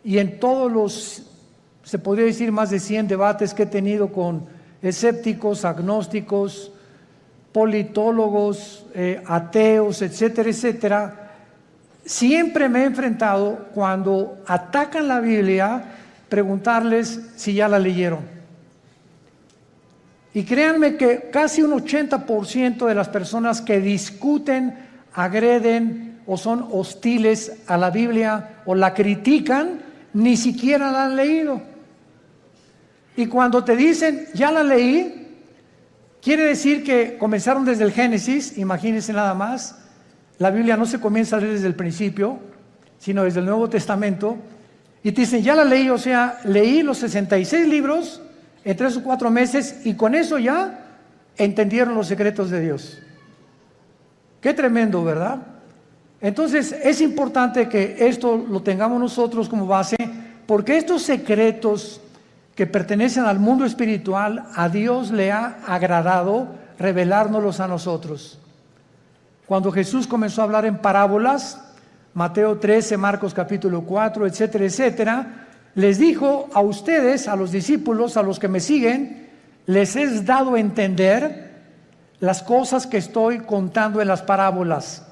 y en todos los, se podría decir, más de 100 debates que he tenido con escépticos, agnósticos, politólogos, ateos, etcétera, etcétera, siempre me he enfrentado, cuando atacan la Biblia, preguntarles si ya la leyeron. Y créanme que casi un 80% de las personas que discuten, agreden o son hostiles a la Biblia o la critican, ni siquiera la han leído. Y cuando te dicen, ya la leí, quiere decir que comenzaron desde el Génesis. Imagínense nada más. La Biblia no se comienza a leer desde el principio, sino desde el Nuevo Testamento. Y te dicen, ya la leí, o sea, leí los 66 libros en 3 o 4 meses y con eso ya entendieron los secretos de Dios. Qué tremendo, ¿verdad? Entonces es importante que esto lo tengamos nosotros como base, porque estos secretos que pertenecen al mundo espiritual, a Dios le ha agradado revelárnoslos a nosotros. Cuando Jesús comenzó a hablar en parábolas, Mateo 13, Marcos capítulo 4, etcétera, etcétera, les dijo a ustedes, a los discípulos, a los que me siguen, les he dado a entender las cosas que estoy contando en las parábolas.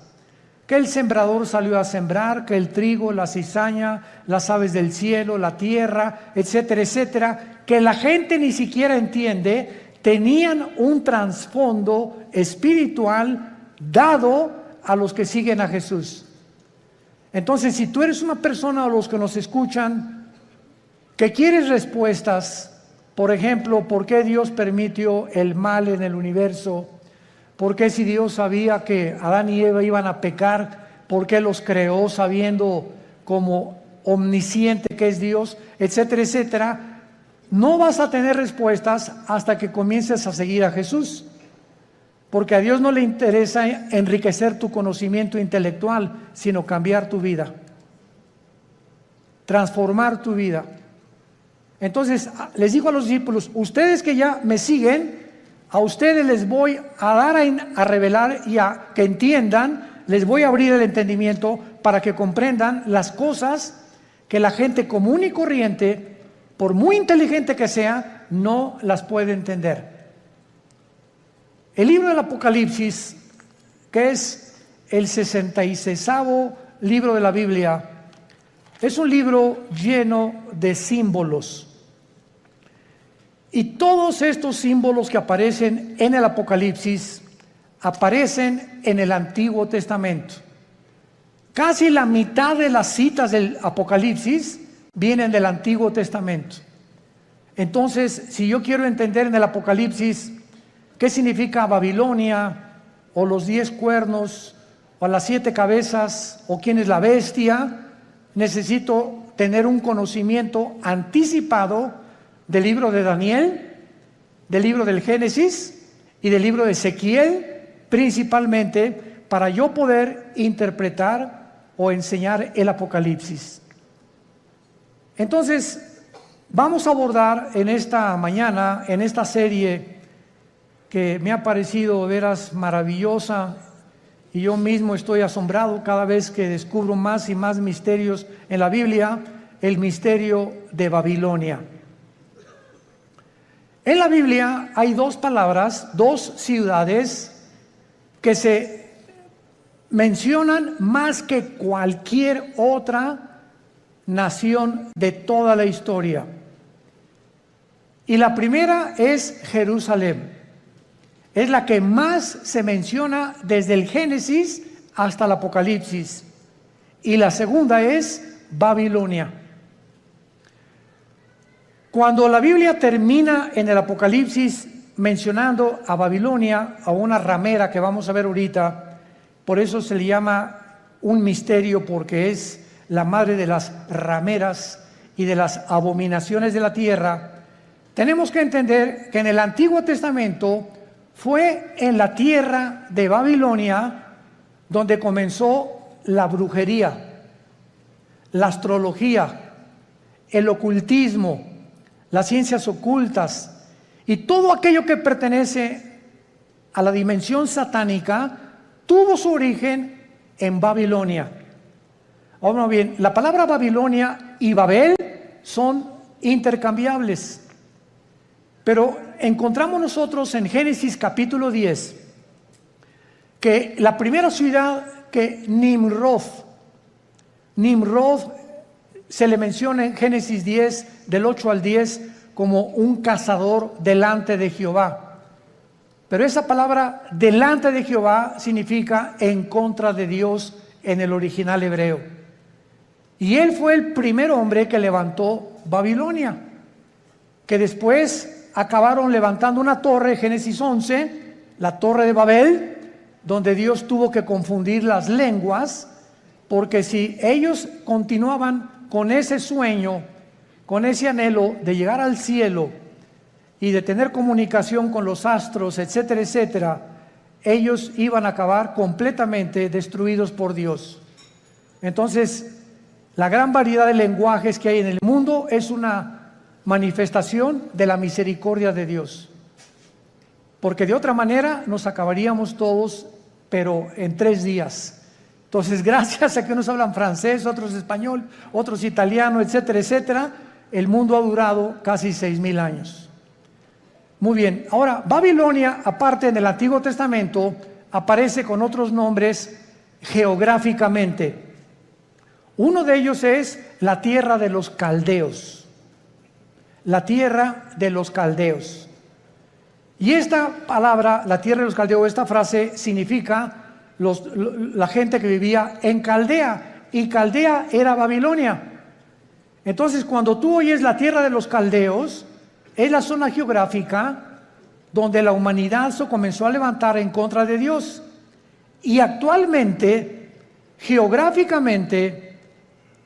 Que el sembrador salió a sembrar, que el trigo, la cizaña, las aves del cielo, la tierra, etcétera, etcétera, que la gente ni siquiera entiende, tenían un trasfondo espiritual dado a los que siguen a Jesús. Entonces, si tú eres una persona, o los que nos escuchan, que quieres respuestas, por ejemplo, ¿por qué Dios permitió el mal en el universo? ¿Por qué, si Dios sabía que Adán y Eva iban a pecar, por qué los creó sabiendo como omnisciente que es Dios, etcétera, etcétera? No vas a tener respuestas hasta que comiences a seguir a Jesús, porque a Dios no le interesa enriquecer tu conocimiento intelectual, sino cambiar tu vida, transformar tu vida. Entonces les digo a los discípulos, ustedes que ya me siguen, a ustedes les voy a dar a revelar y a que entiendan, les voy a abrir el entendimiento para que comprendan las cosas que la gente común y corriente, por muy inteligente que sea, no las puede entender. El libro del Apocalipsis, que es el 66º libro de la Biblia, es un libro lleno de símbolos. Y todos estos símbolos que aparecen en el Apocalipsis aparecen en el Antiguo Testamento. Casi la mitad de las citas del Apocalipsis vienen del Antiguo Testamento. Entonces, si yo quiero entender en el Apocalipsis qué significa Babilonia, o los 10 cuernos, o las 7 cabezas, o quién es la bestia, necesito tener un conocimiento anticipado del libro de Daniel, del libro del Génesis y del libro de Ezequiel, principalmente para yo poder interpretar o enseñar el Apocalipsis. Entonces, vamos a abordar en esta mañana, en esta serie que me ha parecido veras maravillosa, y yo mismo estoy asombrado cada vez que descubro más y más misterios en la Biblia, el misterio de Babilonia. En la Biblia hay 2 palabras, 2 ciudades que se mencionan más que cualquier otra nación de toda la historia. Y la primera es Jerusalén. Es la que más se menciona desde el Génesis hasta el Apocalipsis. Y la segunda es Babilonia. Cuando la Biblia termina en el Apocalipsis mencionando a Babilonia, a una ramera que vamos a ver ahorita, por eso se le llama un misterio, porque es la madre de las rameras y de las abominaciones de la tierra, tenemos que entender que en el Antiguo Testamento fue en la tierra de Babilonia donde comenzó la brujería, la astrología, el ocultismo, las ciencias ocultas y todo aquello que pertenece a la dimensión satánica tuvo su origen en Babilonia. Ahora bien, la palabra Babilonia y Babel son intercambiables. Pero encontramos nosotros en Génesis capítulo 10 que la primera ciudad que Nimrod se le menciona en Génesis 10 del 8 al 10 como un cazador delante de Jehová. Pero esa palabra delante de Jehová significa en contra de Dios en el original hebreo. Y él fue el primer hombre que levantó Babilonia, que después acabaron levantando una torre, Génesis 11, la torre de Babel, donde Dios tuvo que confundir las lenguas, porque si ellos continuaban con ese sueño, con ese anhelo de llegar al cielo y de tener comunicación con los astros, etcétera, etcétera, ellos iban a acabar completamente destruidos por Dios. Entonces, la gran variedad de lenguajes que hay en el mundo es una manifestación de la misericordia de Dios, porque de otra manera nos acabaríamos todos, pero en 3 días. Entonces, gracias a que unos hablan francés, otros español, otros italiano, etcétera, etcétera, el mundo ha durado casi 6,000 años. Muy bien, ahora Babilonia, aparte en el Antiguo Testamento, aparece con otros nombres geográficamente. Uno de ellos es la tierra de los caldeos. La tierra de los caldeos. Y esta palabra, la tierra de los caldeos, esta frase significa la gente que vivía en Caldea, y Caldea era Babilonia. Entonces, cuando tú oyes la tierra de los caldeos, es la zona geográfica donde la humanidad se comenzó a levantar en contra de Dios. Y actualmente, geográficamente,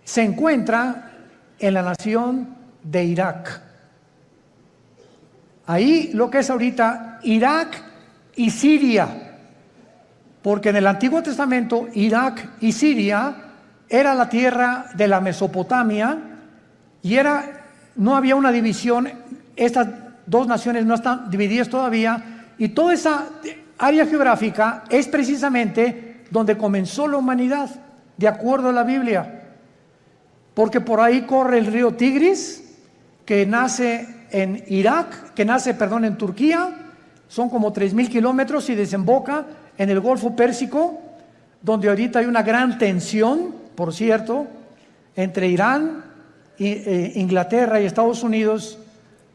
se encuentra en la nación de Irak. Ahí lo que es ahorita Irak y Siria. Porque en el Antiguo Testamento, Irak y Siria era la tierra de la Mesopotamia y no había una división. Estas dos naciones no están divididas todavía, y toda esa área geográfica es precisamente donde comenzó la humanidad, de acuerdo a la Biblia. Porque por ahí corre el río Tigris, que nace en en Turquía, son como 3,000 kilómetros, y desemboca en el Golfo Pérsico, donde ahorita hay una gran tensión, por cierto, entre Irán, Inglaterra y Estados Unidos,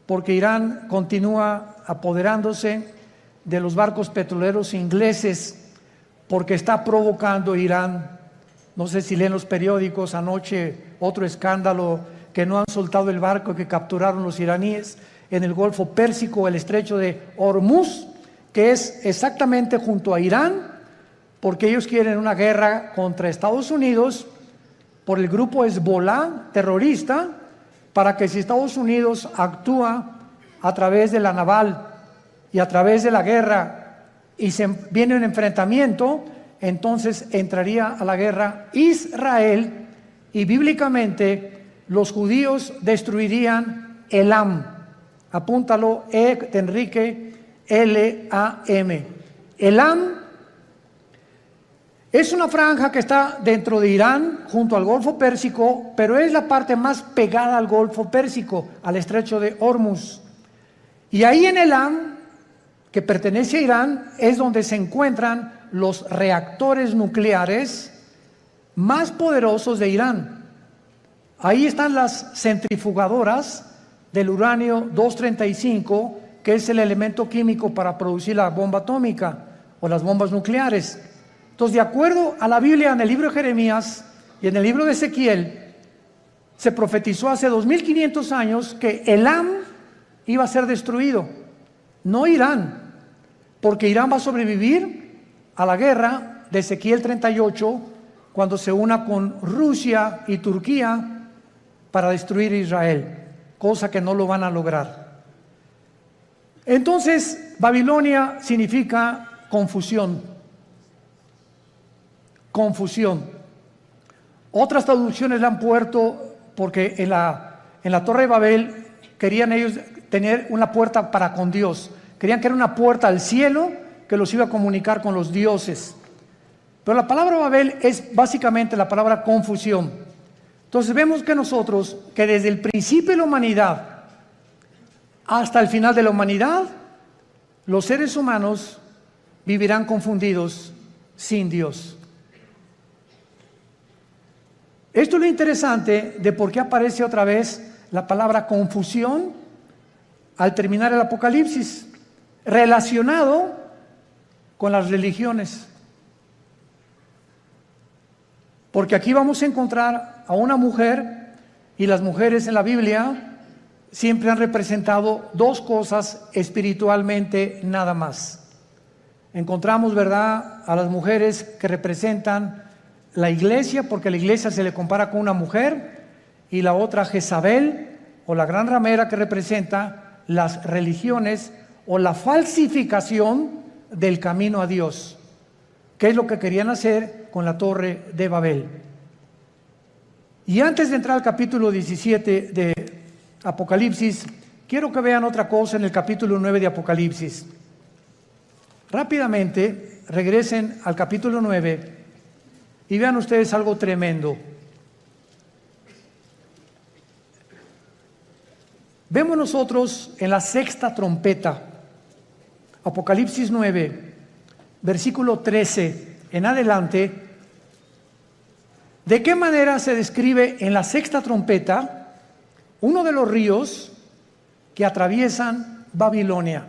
porque Irán continúa apoderándose de los barcos petroleros ingleses, porque está provocando Irán. No sé si leen los periódicos, anoche otro escándalo, que no han soltado el barco que capturaron los iraníes en el Golfo Pérsico, el estrecho de Hormuz, que es exactamente junto a Irán, porque ellos quieren una guerra contra Estados Unidos por el grupo Hezbollah terrorista, para que si Estados Unidos actúa a través de la naval y a través de la guerra y viene un enfrentamiento, entonces entraría a la guerra Israel, y bíblicamente los judíos destruirían Elam. Apúntalo, de Enrique, L-A-M. Elam es una franja que está dentro de Irán, junto al Golfo Pérsico, pero es la parte más pegada al Golfo Pérsico, al estrecho de Hormuz. Y ahí en Elam, que pertenece a Irán, es donde se encuentran los reactores nucleares más poderosos de Irán. Ahí están las centrifugadoras del uranio 235, que es el elemento químico para producir la bomba atómica o las bombas nucleares. Entonces, de acuerdo a la Biblia, en el libro de Jeremías y en el libro de Ezequiel, se profetizó hace 2500 años que Elam iba a ser destruido, no Irán, porque Irán va a sobrevivir a la guerra de Ezequiel 38 cuando se una con Rusia y Turquía para destruir Israel, cosa que no lo van a lograr. Entonces, Babilonia significa confusión. Confusión. Otras traducciones la han puesto porque en la Torre de Babel querían ellos tener una puerta para con Dios. Querían que era una puerta al cielo que los iba a comunicar con los dioses. Pero la palabra Babel es básicamente la palabra confusión. Entonces vemos que nosotros, que desde el principio de la humanidad hasta el final de la humanidad, los seres humanos vivirán confundidos sin Dios. Esto es lo interesante de por qué aparece otra vez la palabra confusión al terminar el Apocalipsis, relacionado con las religiones. Porque aquí vamos a encontrar a una mujer, y las mujeres en la Biblia siempre han representado dos cosas espiritualmente nada más. Encontramos, ¿verdad?, a las mujeres que representan la iglesia, porque la iglesia se le compara con una mujer, y la otra Jezabel, o la gran ramera, que representa las religiones o la falsificación del camino a Dios, que es lo que querían hacer con la torre de Babel. Y antes de entrar al capítulo 17 de Apocalipsis, quiero que vean otra cosa en el capítulo 9 de Apocalipsis. Rápidamente regresen al capítulo 9 y vean ustedes algo tremendo. Vemos nosotros en la sexta trompeta, Apocalipsis 9, versículo 13 en adelante, de qué manera se describe en la sexta trompeta uno de los ríos que atraviesan Babilonia.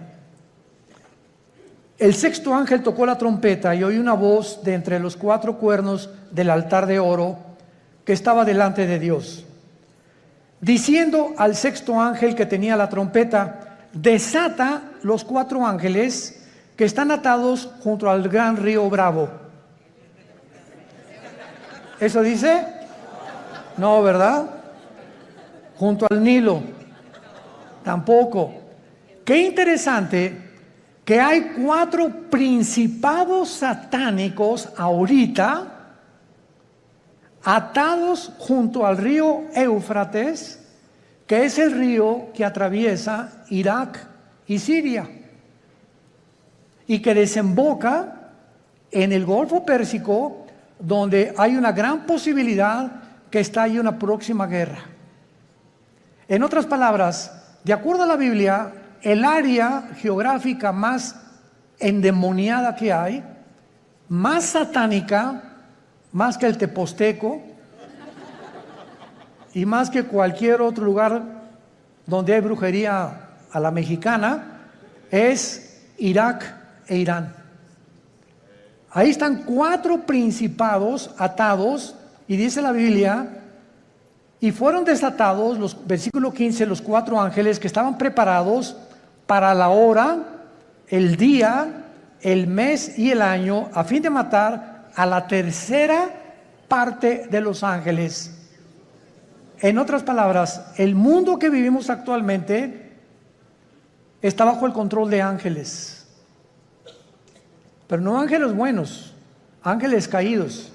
El sexto ángel tocó la trompeta y oí una voz de entre los cuatro cuernos del altar de oro que estaba delante de Dios, diciendo al sexto ángel que tenía la trompeta: desata los cuatro ángeles que están atados junto al gran río Bravo. ¿Eso dice? No, ¿verdad? Junto al Nilo. Tampoco. Qué interesante que hay cuatro principados satánicos ahorita atados junto al río Éufrates, que es el río que atraviesa Irak y Siria, y que desemboca en el Golfo Pérsico, donde hay una gran posibilidad que estalle una próxima guerra. En otras palabras, de acuerdo a la Biblia, el área geográfica más endemoniada que hay, más satánica, más que el Teposteco y más que cualquier otro lugar donde hay brujería a la mexicana, es Irak e Irán. Ahí están cuatro principados atados, y dice la Biblia, y fueron desatados, versículo 15, los cuatro ángeles que estaban preparados para la hora, el día, el mes y el año, a fin de matar a la tercera parte de los ángeles. En otras palabras, el mundo que vivimos actualmente está bajo el control de ángeles, pero no ángeles buenos, ángeles caídos.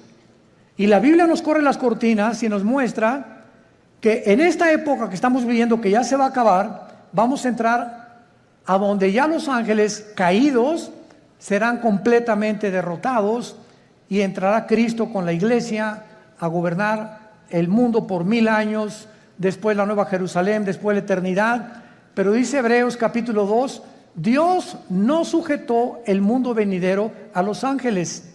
Y la Biblia nos corre las cortinas y nos muestra que en esta época que estamos viviendo, que ya se va a acabar, vamos a entrar a donde ya los ángeles caídos serán completamente derrotados, y entrará Cristo con la iglesia a gobernar el mundo por 1000 años, después la Nueva Jerusalén, después la eternidad. Pero dice Hebreos capítulo 2, Dios no sujetó el mundo venidero a los ángeles.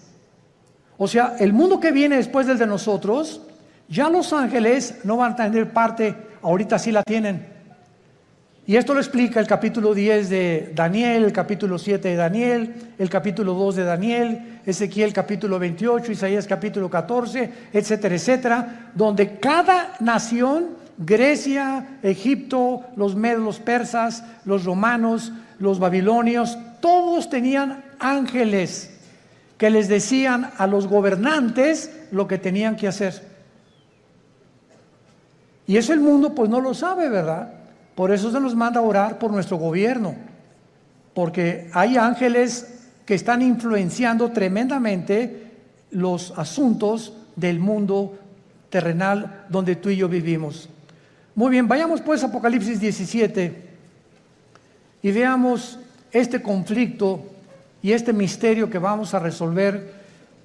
O sea, el mundo que viene después del de nosotros, ya los ángeles no van a tener parte, ahorita sí la tienen. Y esto lo explica el capítulo 10 de Daniel, el capítulo 7 de Daniel, el capítulo 2 de Daniel, Ezequiel capítulo 28, Isaías capítulo 14, etcétera, etcétera, donde cada nación, Grecia, Egipto, los medos, los persas, los romanos, los babilonios, todos tenían ángeles que les decían a los gobernantes lo que tenían que hacer. Y eso el mundo pues no lo sabe, ¿verdad? Por eso se nos manda a orar por nuestro gobierno, porque hay ángeles que están influenciando tremendamente los asuntos del mundo terrenal donde tú y yo vivimos. Muy bien, vayamos pues a Apocalipsis 17 y veamos este conflicto y este misterio que vamos a resolver,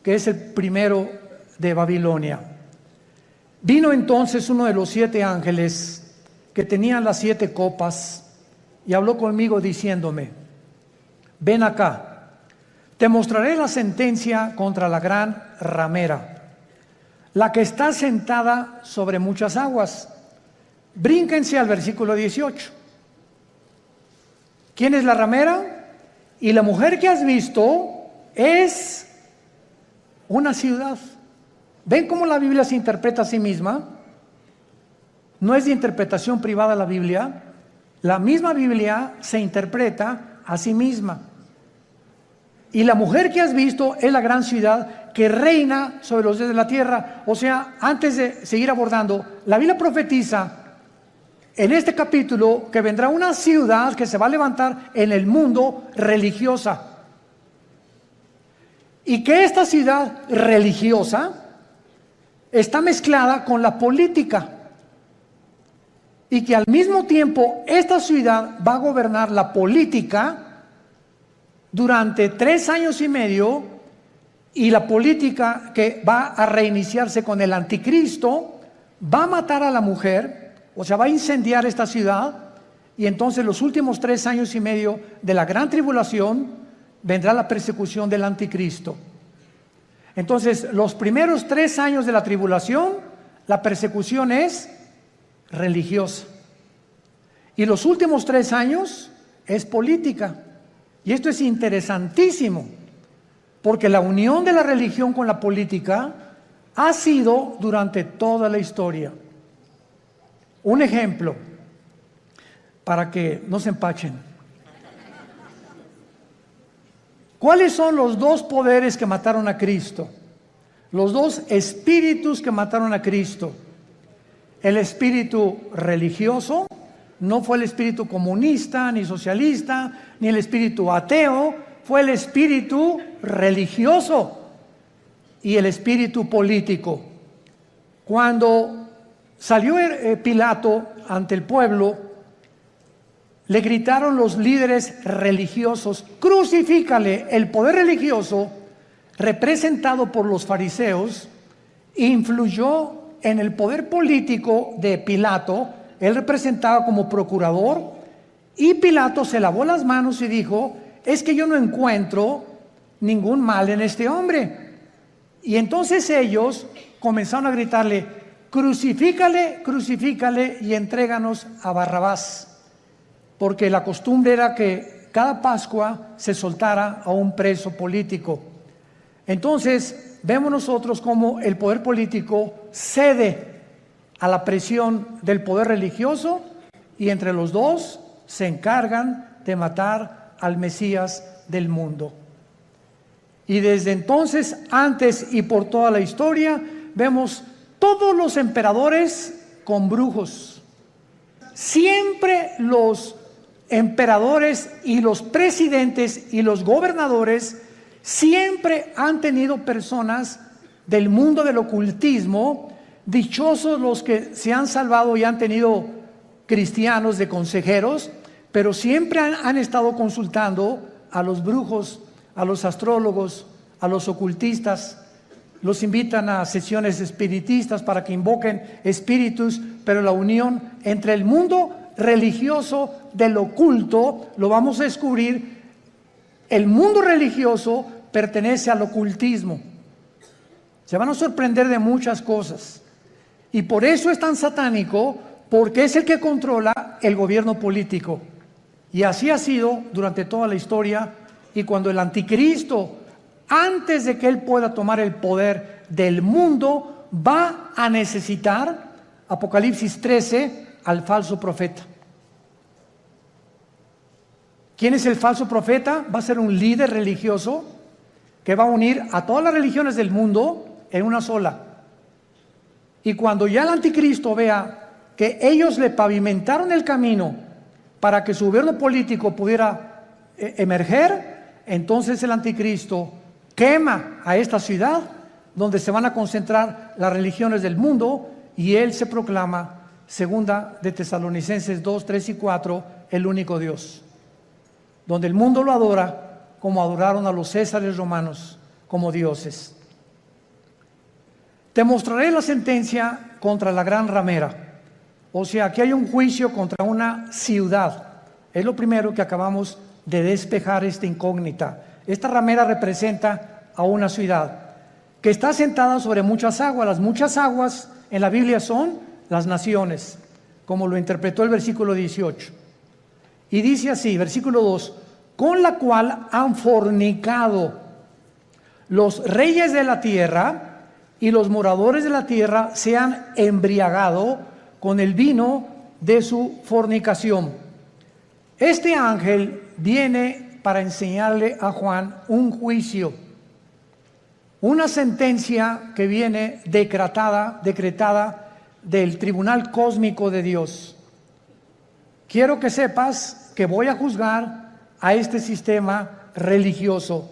que es el primero de Babilonia. Vino entonces uno de los 7 ángeles que tenían las 7 copas y habló conmigo diciéndome: ven acá, te mostraré la sentencia contra la gran ramera, la que está sentada sobre muchas aguas. Brínquense al versículo 18. ¿Quién es la ramera? Y la mujer que has visto es una ciudad. ¿Ven cómo la Biblia se interpreta a sí misma? No es de interpretación privada la Biblia. La misma Biblia se interpreta a sí misma. Y la mujer que has visto es la gran ciudad que reina sobre los dioses de la tierra. O sea, antes de seguir abordando, la Biblia profetiza en este capítulo que vendrá una ciudad que se va a levantar en el mundo religiosa. Y que esta ciudad religiosa está mezclada con la política. Y que al mismo tiempo esta ciudad va a gobernar la política durante 3 años y medio, y la política que va a reiniciarse con el anticristo va a matar a la mujer, o sea, va a incendiar esta ciudad, y entonces los últimos 3 años y medio de la gran tribulación vendrá la persecución del anticristo. Entonces, los primeros 3 años de la tribulación, la persecución es religiosa. Y los últimos 3 años es política. Y esto es interesantísimo, porque la unión de la religión con la política ha sido durante toda la historia. Un ejemplo, para que no se empachen. ¿Cuáles son los 2 poderes que mataron a Cristo? Los 2 espíritus que mataron a Cristo. El espíritu religioso, no fue el espíritu comunista, ni socialista, ni el espíritu ateo, fue el espíritu religioso y el espíritu político. Cuando salió Pilato ante el pueblo, le gritaron los líderes religiosos: crucifícale. El poder religioso, representado por los fariseos, influyó en el poder político de Pilato. Él representaba como procurador, y Pilato se lavó las manos y dijo: es que yo no encuentro ningún mal en este hombre. Y entonces ellos comenzaron a gritarle: crucifícale, crucifícale y entréganos a Barrabás. Porque la costumbre era que cada Pascua se soltara a un preso político. Entonces vemos nosotros cómo el poder político cede a la presión del poder religioso, y entre los 2 se encargan de matar al Mesías del mundo. Y desde entonces, antes y por toda la historia, vemos todos los emperadores con brujos. Siempre los emperadores y los presidentes y los gobernadores siempre han tenido personas del mundo del ocultismo. Dichosos los que se han salvado y han tenido cristianos de consejeros, pero siempre han estado consultando a los brujos, a los astrólogos, a los ocultistas. Los invitan a sesiones espiritistas para que invoquen espíritus, pero la unión entre el mundo religioso del oculto, lo vamos a descubrir. El mundo religioso pertenece al ocultismo. Se van a sorprender de muchas cosas. Y por eso es tan satánico, porque es el que controla el gobierno político. Y así ha sido durante toda la historia. Y cuando el anticristo, antes de que él pueda tomar el poder del mundo, va a necesitar, Apocalipsis 13, al falso profeta. ¿Quién es el falso profeta? Va a ser un líder religioso que va a unir a todas las religiones del mundo en una sola. Y cuando ya el anticristo vea que ellos le pavimentaron el camino para que su gobierno político pudiera emerger, entonces el anticristo quema a esta ciudad donde se van a concentrar las religiones del mundo, y él se proclama, segunda de Tesalonicenses 2, 3 y 4, el único Dios, donde el mundo lo adora como adoraron a los césares romanos como dioses. Te mostraré la sentencia contra la gran ramera. O sea, aquí hay un juicio contra una ciudad. Es lo primero que acabamos de despejar esta incógnita. Esta ramera representa a una ciudad que está sentada sobre muchas aguas. Las muchas aguas en la Biblia son las naciones, como lo interpretó el versículo 18. Y dice así, versículo 2, con la cual han fornicado los reyes de la tierra, y los moradores de la tierra se han embriagado con el vino de su fornicación. Este ángel viene para enseñarle a Juan un juicio, una sentencia que viene decretada del tribunal cósmico de Dios. Quiero que sepas que voy a juzgar a este sistema religioso.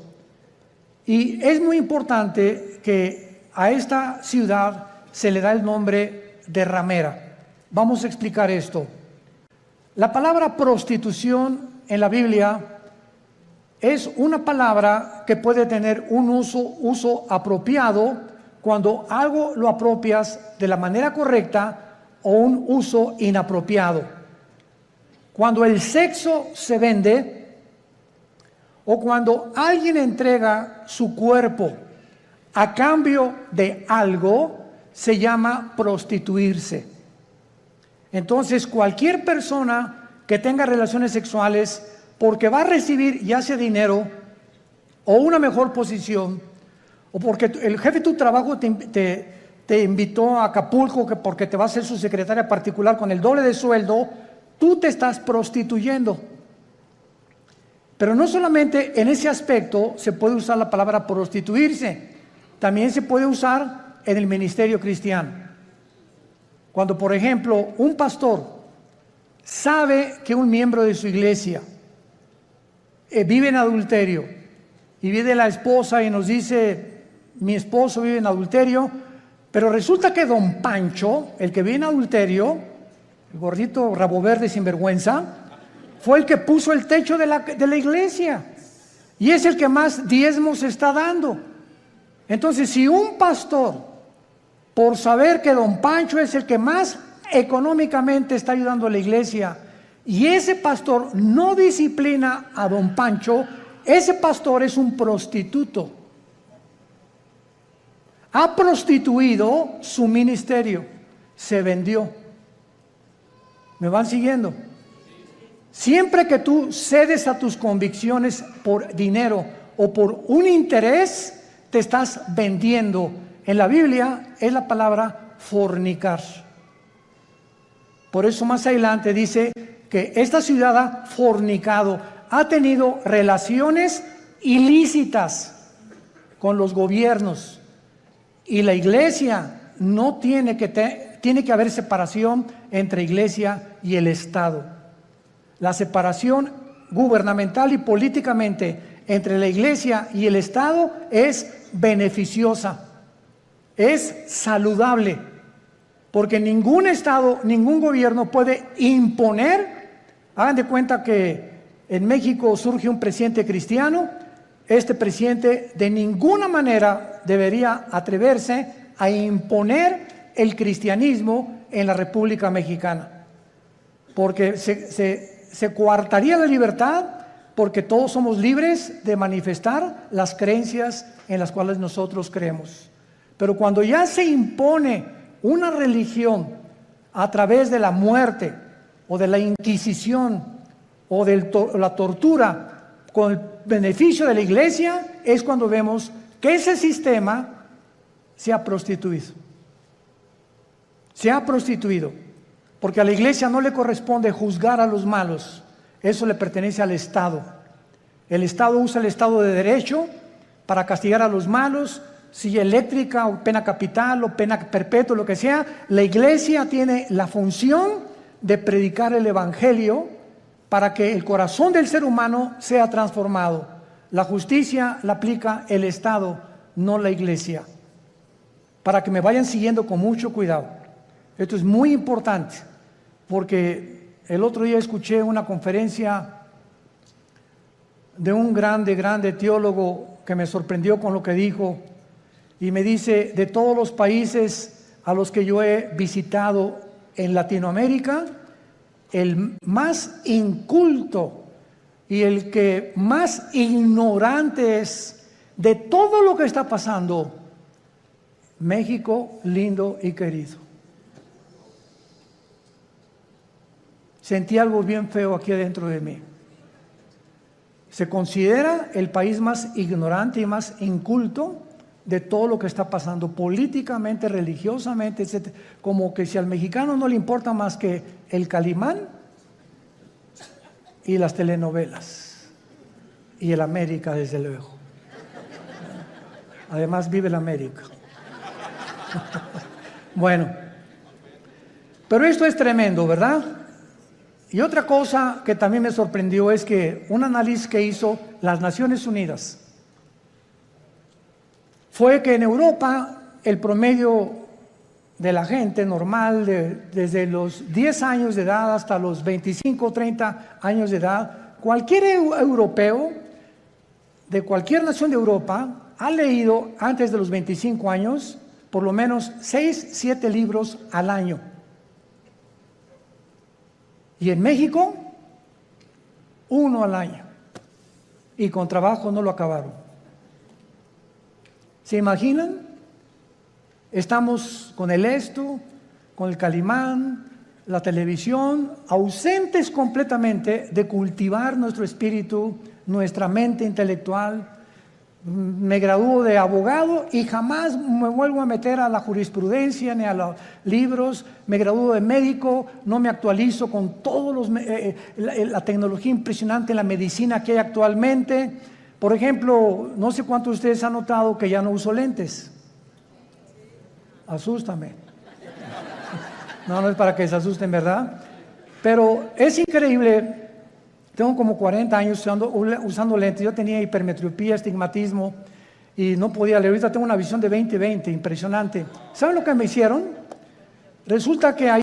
Y es muy importante que a esta ciudad se le da el nombre de ramera. Vamos a explicar esto. La palabra prostitución en la Biblia es una palabra que puede tener un uso apropiado cuando algo lo apropias de la manera correcta, o un uso inapropiado. Cuando el sexo se vende, o cuando alguien entrega su cuerpo a cambio de algo, se llama prostituirse. Entonces, cualquier persona que tenga relaciones sexuales porque va a recibir ya sea dinero o una mejor posición, o porque el jefe de tu trabajo te invitó a Acapulco porque te va a ser su secretaria particular con el doble de sueldo, tú te estás prostituyendo. Pero no solamente en ese aspecto se puede usar la palabra prostituirse, también se puede usar en el ministerio cristiano. Cuando, por ejemplo, un pastor sabe que un miembro de su iglesia vive en adulterio, y viene la esposa y nos dice: mi esposo vive en adulterio, pero resulta que don Pancho, el que vive en adulterio, el gordito rabo verde sinvergüenza, fue el que puso el techo de la iglesia y es el que más diezmos está dando. Entonces, si un pastor, por saber que don Pancho es el que más económicamente está ayudando a la iglesia, y ese pastor no disciplina a don Pancho, ese pastor es un prostituto. Ha prostituido su ministerio, se vendió. ¿Me van siguiendo? Siempre que tú cedes a tus convicciones por dinero o por un interés, te estás vendiendo. En la Biblia es la palabra fornicar. Por eso más adelante dice que esta ciudad ha fornicado, ha tenido relaciones ilícitas con los gobiernos. Y la iglesia no tiene que haber separación entre iglesia y el Estado. La separación gubernamental y políticamente entre la iglesia y el Estado es beneficiosa, es saludable, porque ningún Estado, ningún gobierno puede imponer. Hagan de cuenta que en México surge un presidente cristiano. Este presidente de ninguna manera debería atreverse a imponer el cristianismo en la República Mexicana, porque se coartaría la libertad, porque todos somos libres de manifestar las creencias en las cuales nosotros creemos. Pero cuando ya se impone una religión a través de la muerte o de la Inquisición o de la tortura con el beneficio de la iglesia, es cuando vemos que ese sistema se ha prostituido. Se ha prostituido, porque a la iglesia no le corresponde juzgar a los malos, eso le pertenece al Estado. El Estado usa el Estado de Derecho para castigar a los malos, silla eléctrica o pena capital o pena perpetua, lo que sea. La iglesia tiene la función de predicar el Evangelio para que el corazón del ser humano sea transformado. La justicia la aplica el Estado, no la iglesia. Para que me vayan siguiendo con mucho cuidado. Esto es muy importante, porque el otro día escuché una conferencia de un grande teólogo que me sorprendió con lo que dijo, y me dice: de todos los países a los que yo he visitado en Latinoamérica, el más inculto y el que más ignorante es de todo lo que está pasando, México lindo y querido. Sentí algo bien feo aquí adentro de mí. Se considera el país más ignorante y más inculto de todo lo que está pasando políticamente, religiosamente, etc. Como que si al mexicano no le importa más que el Calimán y las telenovelas y el América, desde luego. Además vive el América. Bueno, pero esto es tremendo, ¿verdad? Y otra cosa que también me sorprendió es que un análisis que hizo las Naciones Unidas fue que en Europa el promedio de la gente normal, desde los 10 años de edad hasta los 25 o 30 años de edad, cualquier europeo de cualquier nación de Europa ha leído antes de los 25 años por lo menos 6, 7 libros al año. Y en México, 1 al año. Y con trabajo no lo acabaron. ¿Se imaginan? Estamos con el esto, con el Calimán, la televisión, ausentes completamente de cultivar nuestro espíritu, nuestra mente intelectual. Me gradúo de abogado y jamás me vuelvo a meter a la jurisprudencia ni a los libros. Me gradúo de médico, no me actualizo con todos la tecnología impresionante en la medicina que hay actualmente. Por ejemplo, no sé cuántos de ustedes han notado que ya no uso lentes. Asústame. No es para que se asusten, ¿verdad? Pero es increíble. Tengo como 40 años usando lentes. Yo tenía hipermetropía, estigmatismo y no podía leer. Ahorita tengo una visión de 20/20, impresionante. ¿Saben lo que me hicieron? Resulta que hay...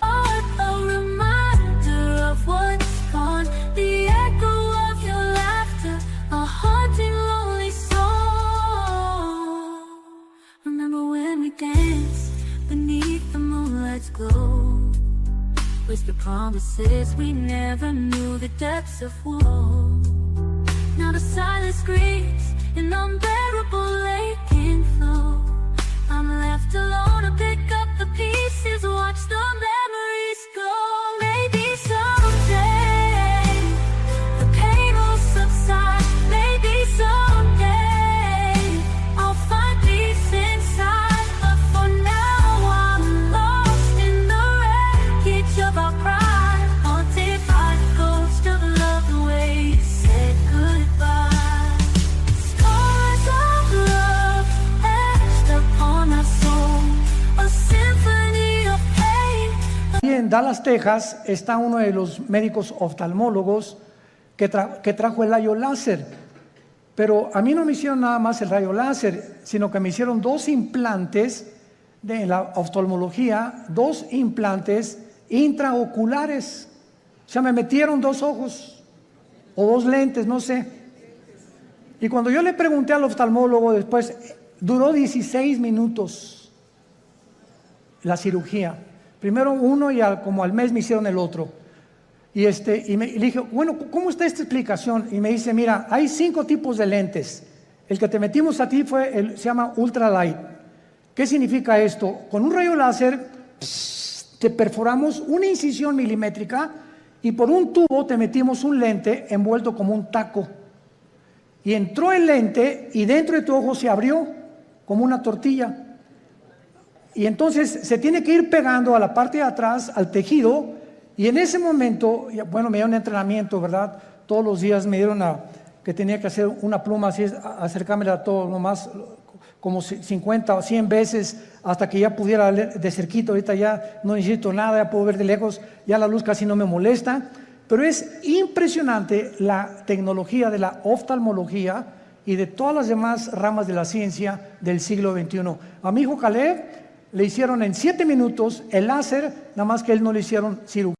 Whisper promises we never knew the depths of woe. Now the silence screams an unbearable aching flow. I'm left alone to pick up the pieces, watch the memories go. Maybe someday the pain will subside. Maybe someday I'll find peace inside. But for now I'm lost in the wreckage of our pride, haunted by the ghost of love, the way you said goodbye. Scars of love etched upon our soul, a symphony of pain. En Dallas, Texas, está uno de los médicos oftalmólogos que trajo el rayo láser. Pero a mí no me hicieron nada más el rayo láser, sino que me hicieron 2 implantes de la oftalmología, 2 implantes intraoculares. O sea, me metieron 2 ojos o 2 lentes, no sé. Y cuando yo le pregunté al oftalmólogo después, duró 16 minutos la cirugía. Primero uno y como al mes me hicieron el otro. Y le dije, bueno, ¿cómo está esta explicación? Y me dice, mira, hay 5 tipos de lentes. El que te metimos a ti se llama ultralight. ¿Qué significa esto? Con un rayo láser te perforamos una incisión milimétrica y por un tubo te metimos un lente envuelto como un taco. Y entró el lente y dentro de tu ojo se abrió como una tortilla. Y entonces se tiene que ir pegando a la parte de atrás, al tejido, y en ese momento, bueno, me dieron entrenamiento, ¿verdad? Todos los días me dieron que tenía que hacer una pluma así, acercármela todo nomás, como 50 o 100 veces, hasta que ya pudiera ver de cerquito. Ahorita ya no necesito nada, ya puedo ver de lejos, ya la luz casi no me molesta. Pero es impresionante la tecnología de la oftalmología y de todas las demás ramas de la ciencia del siglo XXI. A mi hijo Caleb le hicieron en 7 minutos el láser, nada más que él no le hicieron cirugía.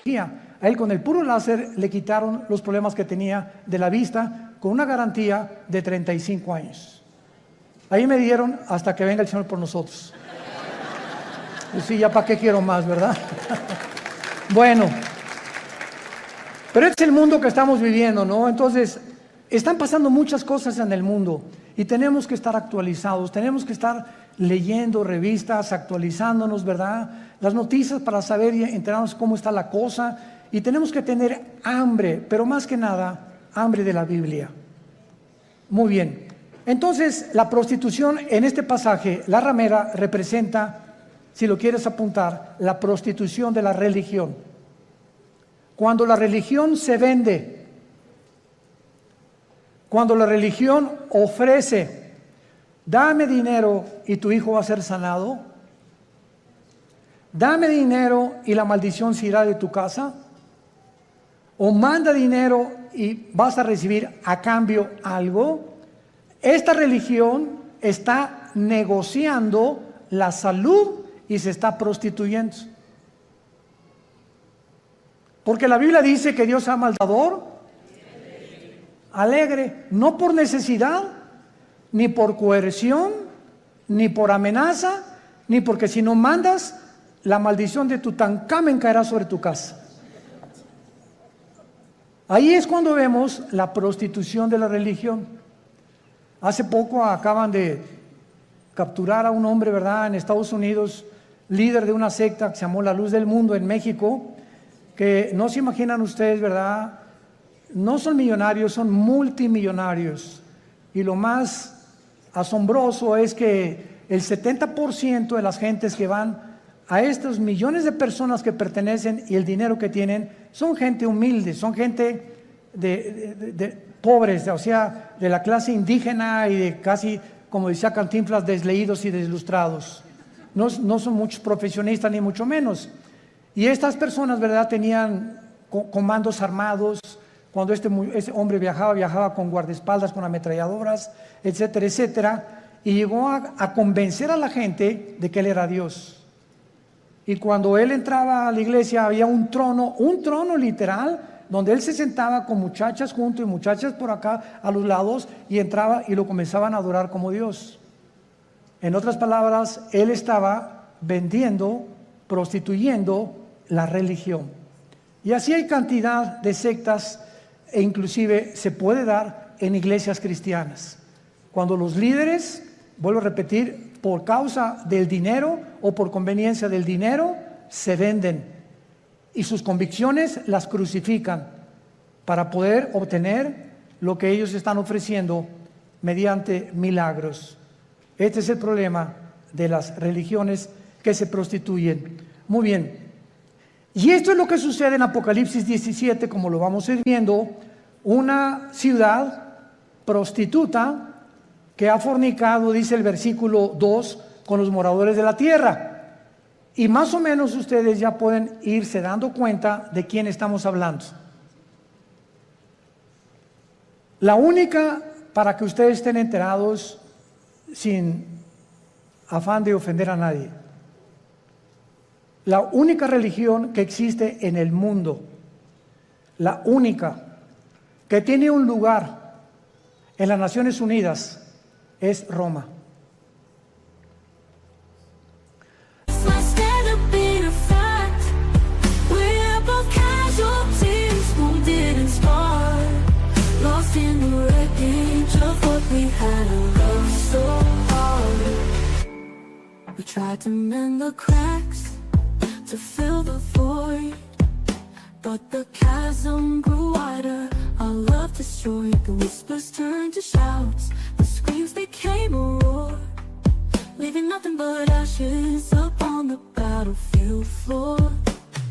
A él con el puro láser le quitaron los problemas que tenía de la vista con una garantía de 35 años. Ahí me dieron hasta que venga el Señor por nosotros. Pues sí, ya para qué quiero más, ¿verdad? Bueno, pero este es el mundo que estamos viviendo, ¿no? Entonces, están pasando muchas cosas en el mundo y tenemos que estar actualizados, tenemos que estar leyendo revistas, actualizándonos, ¿verdad? Las noticias para saber y enterarnos cómo está la cosa, y tenemos que tener hambre, pero más que nada, hambre de la Biblia. Muy bien. Entonces, la prostitución en este pasaje, la ramera representa, si lo quieres apuntar, la prostitución de la religión. Cuando la religión se vende, cuando la religión ofrece, dame dinero y tu hijo va a ser sanado, dame dinero y la maldición se irá de tu casa, o manda dinero y vas a recibir a cambio algo. Esta religión está negociando la salud y se está prostituyendo. Porque la Biblia dice que Dios ama al dador alegre, no por necesidad, ni por coerción, ni por amenaza, ni porque si no mandas, la maldición de Tutankamén caerá sobre tu casa. Ahí es cuando vemos la prostitución de la religión. Hace poco acaban de capturar a un hombre, ¿verdad?, en Estados Unidos, líder de una secta que se llamó La Luz del Mundo en México, que no se imaginan ustedes, ¿verdad? No son millonarios, son multimillonarios. Y lo más asombroso es que el 70% de las gentes que van a estos millones de personas que pertenecen y el dinero que tienen, son gente humilde, son gente de pobres, o sea, de la clase indígena y de casi, como decía Cantinflas, desleídos y deslustrados. No son muchos profesionistas, ni mucho menos. Y estas personas, ¿verdad?, tenían comandos armados. Cuando ese hombre viajaba con guardaespaldas, con ametralladoras, etcétera, etcétera. Y llegó a convencer a la gente de que él era Dios. Y cuando él entraba a la iglesia había un trono literal, donde él se sentaba con muchachas junto y muchachas por acá a los lados, y entraba y lo comenzaban a adorar como Dios. En otras palabras, él estaba vendiendo, prostituyendo la religión. Y así hay cantidad de sectas, e inclusive se puede dar en iglesias cristianas. Cuando los líderes, vuelvo a repetir, por causa del dinero o por conveniencia del dinero, se venden y sus convicciones las crucifican para poder obtener lo que ellos están ofreciendo mediante milagros. Este es el problema de las religiones que se prostituyen. Muy bien. Y esto es lo que sucede en Apocalipsis 17, como lo vamos a ir viendo, una ciudad prostituta que ha fornicado, dice el versículo 2, con los moradores de la tierra. Y más o menos ustedes ya pueden irse dando cuenta de quién estamos hablando. La única, para que ustedes estén enterados, sin afán de ofender a nadie, la única religión que existe en el mundo, la única que tiene un lugar en las Naciones Unidas, es Roma. We tried to mend the cracks to fill the void, but the chasm grew wider. Our love destroyed. The whispers turned to shouts. The screams became a roar, leaving nothing but ashes upon the battlefield floor.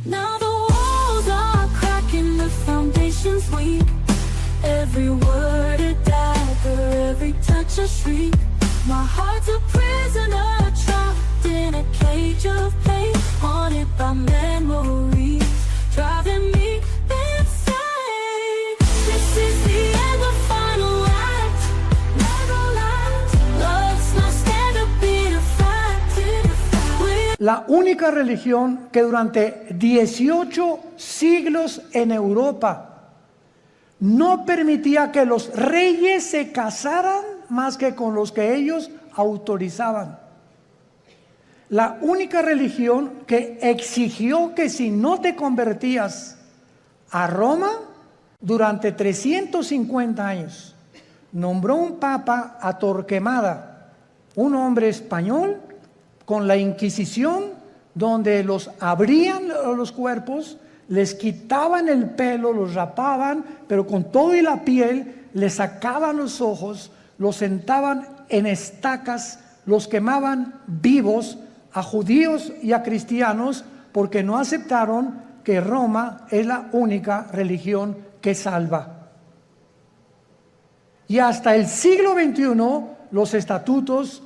Now the walls are cracking, the foundation's weak. Every word a dagger, every touch a shriek. My heart's a prisoner, trapped in a cage of pain, haunted by memories, driving me insane. This is the end, the final act, never last. Let's not stand up in a fact. La única religión que durante 18 siglos en Europa no permitía que los reyes se casaran más que con los que ellos autorizaban. La única religión que exigió que si no te convertías a Roma durante 350 años, nombró un papa a Torquemada, un hombre español, con la Inquisición, donde los abrían los cuerpos, les quitaban el pelo, los rapaban, pero con todo y la piel, les sacaban los ojos, los sentaban en estacas, los quemaban vivos a judíos y a cristianos, porque no aceptaron que Roma es la única religión que salva. Y hasta el siglo XXI, los estatutos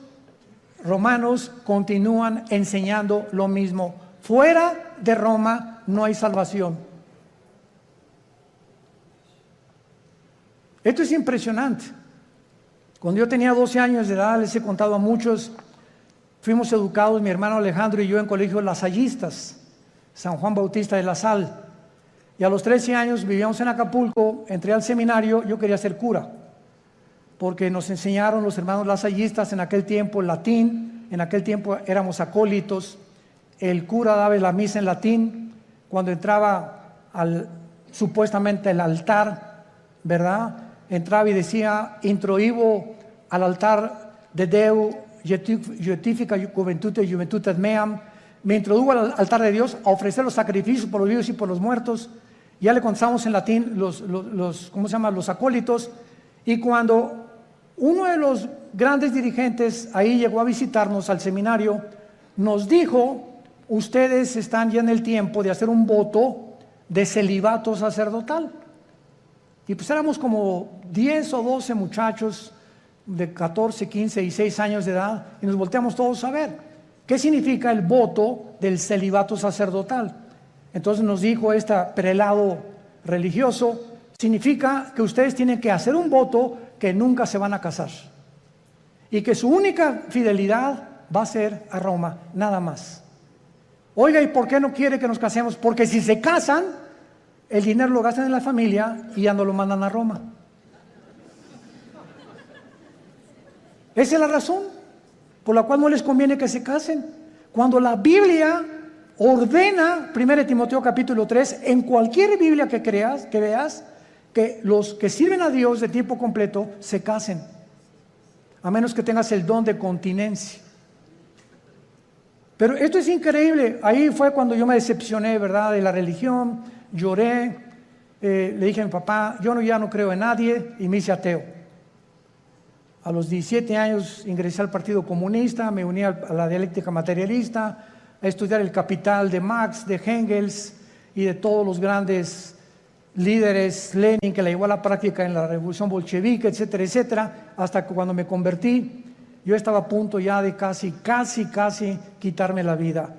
romanos continúan enseñando lo mismo. Fuera de Roma no hay salvación. Esto es impresionante. Cuando yo tenía 12 años de edad, les he contado a muchos, fuimos educados, mi hermano Alejandro y yo, en colegios lasallistas, San Juan Bautista de La Sal. Y a los 13 años vivíamos en Acapulco, entré al seminario, yo quería ser cura, porque nos enseñaron los hermanos lasallistas en aquel tiempo el latín, en aquel tiempo éramos acólitos, el cura daba la misa en latín, cuando entraba supuestamente al altar, ¿verdad? Entraba y decía, introibo al altar de Deu, Justifica Juventudes Meam, me introdujo al altar de Dios a ofrecer los sacrificios por los vivos y por los muertos. Ya le contamos en latín los acólitos, y cuando uno de los grandes dirigentes ahí llegó a visitarnos al seminario, nos dijo, ustedes están ya en el tiempo de hacer un voto de celibato sacerdotal. Y pues éramos como 10 o 12 muchachos de 14, 15 y 6 años de edad, y nos volteamos todos a ver qué significa el voto del celibato sacerdotal. Entonces nos dijo este prelado religioso, significa que ustedes tienen que hacer un voto que nunca se van a casar y que su única fidelidad va a ser a Roma, nada más. Oiga, ¿y por qué no quiere que nos casemos? Porque si se casan, el dinero lo gastan en la familia y ya no lo mandan a Roma. Esa es la razón por la cual no les conviene que se casen. Cuando la Biblia ordena, 1 Timoteo capítulo 3, en cualquier Biblia que veas, que los que sirven a Dios de tiempo completo se casen, a menos que tengas el don de continencia. Pero esto es increíble. Ahí fue cuando yo me decepcioné, ¿verdad?, de la religión. Lloré, le dije a mi papá, yo ya no creo en nadie, y me hice ateo. A los 17 años ingresé al Partido Comunista, me uní a la dialéctica materialista, a estudiar el Capital de Marx, de Engels y de todos los grandes líderes, Lenin, que la llevó a la práctica en la revolución bolchevique, etcétera, etcétera, hasta que cuando me convertí, yo estaba a punto ya de casi quitarme la vida,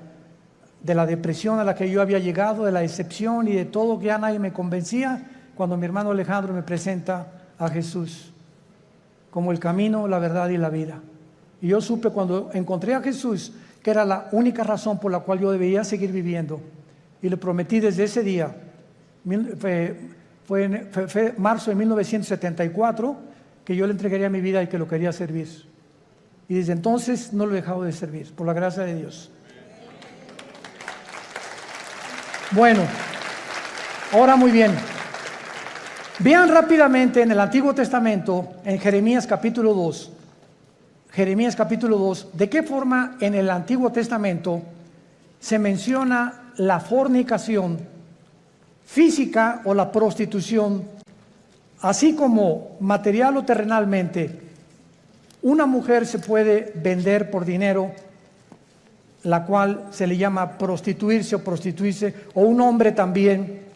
de la depresión a la que yo había llegado, de la decepción y de todo, que ya nadie me convencía, cuando mi hermano Alejandro me presenta a Jesús como el camino, la verdad y la vida. Y yo supe cuando encontré a Jesús que era la única razón por la cual yo debía seguir viviendo, y le prometí desde ese día, fue marzo de 1974, que yo le entregaría mi vida y que lo quería servir. Y desde entonces no lo he dejado de servir, por la gracia de Dios. Bueno, ahora muy bien. Vean rápidamente en el Antiguo Testamento, en Jeremías capítulo 2, de qué forma en el Antiguo Testamento se menciona la fornicación física o la prostitución, así como material o terrenalmente. Una mujer se puede vender por dinero, la cual se le llama prostituirse, o un hombre también.